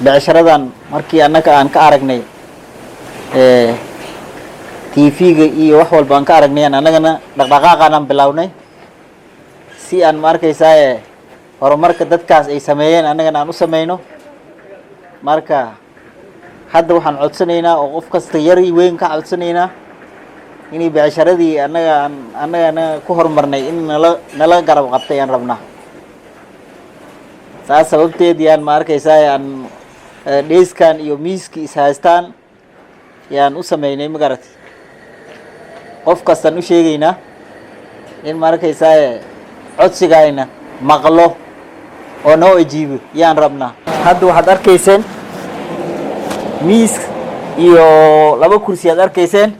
becsharadan markii annaka aan ka aragnay TV-ga iyo wax walba aan ka aragnay annagana dhaqdhaqaaqan aan bilownay si aan markaysaa horumarka dadkaas ay sameeyeen annagana aan u sameeyno marka hadda waxaan codsanaynaa oo qof kasta yar iyo weyn ka codsanaynaa inay becsharadii annagana ku horumarnay in nala garab qabtay aan rabnaa saas sababteedii aan markaysaa aan dheeskan iyo miiski is haystaan yaan u sameynay magarat qof kastaan u sheegaynaa in markaysaa codsigayna maqlo oo noo ajiibo yaan rabnaa hadda waxaad arkayseen miis iyo laba kursi aad arkayseen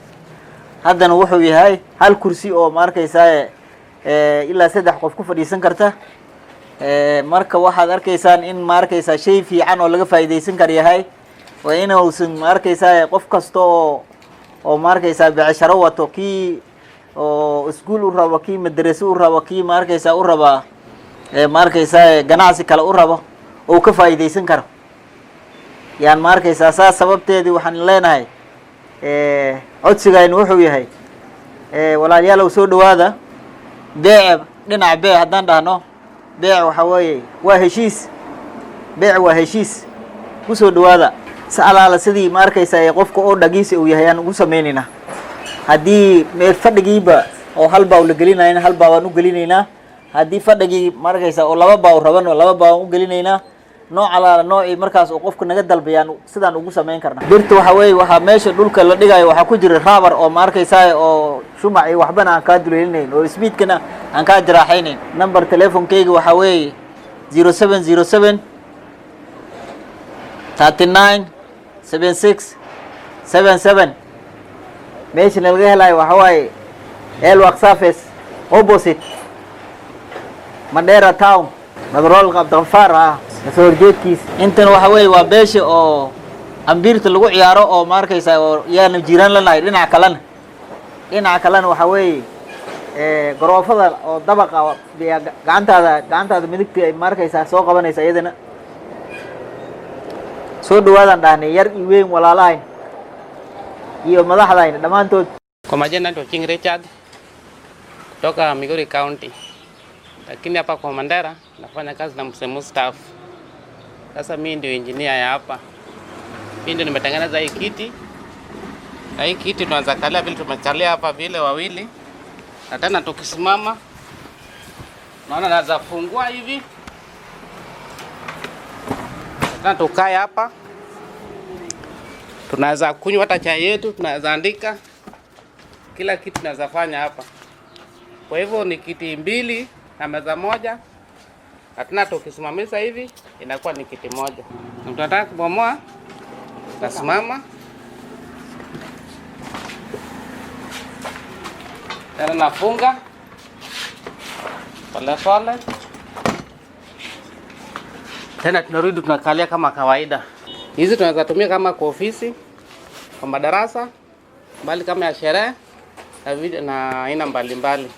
haddana wuxuu yahay hal kursi oo markaysaa ilaa 3 qof ku fadhiisan karta marka waxaad arkaysaan in markaysaa shay fiican oo laga faa'iideysan kar yahay waa inuusan markaysaa qof kasta oo markaysaa becsharo wato kii oo iskuul u rabo kii madraso u rabo kii markaysaa u raba markaysaa ganacsi kale u rabo oo ka faa'iideysan karo yaan markaysaa saas sababteedii waxaan leenahay codsigaynu wuxuu yahay walaalayaal soo dhawaada beec dhinac beec haddaan dhahno beec waxa weeye waa heshiis beec waa heshiis ku soo dhawaada salaala sidii markaysaa qofka oo dhagiisa uu yahay aan ugu sameeynina haddii meel fadhigiiba oo hal baa la gelinaynaa hal baa waan u gelinaynaa haddii fadhigii markaysaa oo laba baa rabano laba baa u gelinaynaa nooc alaala noocii markaas oo qofka naga dalbayaan sidaan ugu sameyn karnaa birta waxa weeye waxa meesha dhulka la dhigayo waxa ku jira rubber oo markaysaa oo shumac iyo waxbana aan ka duleelinayn oo speedkana aan ka jaraaxaynayn number telefonkeyga waxa weeye 0707 39 76 77 meesha laga helayo waxa waaye Elwaq Surface opposite Mandera Town Madrol Qabdafar soo horjeedkiis intan waxa weeye waa beesha oo ambirta lagu ciyaaro oo markaysaa oo yaana jiraan lanahay dhinaca kalena waxa weeye garoofada oo dabaqa gacantaada midigta ay markaysaa soo qabanaysa iyadana soo dhawaadaan dhahnay yar iyo weyn walaalahayn iyo madaxdayna dhamaantood. Kwa majina naitwa King Richard kutoka Migori County, lakini hapa kwa Mandera nafanya kazi na msemo staff. Sasa mimi ndio engineer ya hapa. Mimi ndio nimetengeneza hii kiti. Na hii kiti tunaanza kalia vile tumekalia hapa vile wawili. Na tena tukisimama naona naweza fungua hivi. Tena tukae hapa. Tunaweza kunywa hata chai yetu, tunaweza andika. Kila kitu tunaweza fanya hapa. Kwa hivyo ni kiti mbili na meza moja. Hatuna tukisimamisha hivi inakuwa ni kiti moja. Na tunataka kubomoa tasimama. Tena nafunga pole pole. Tena tunarudi tunakalia kama kawaida. Hizi tunaweza tumia kama kwa ofisi, kwa madarasa, bali kama ya sherehe na aina mbalimbali.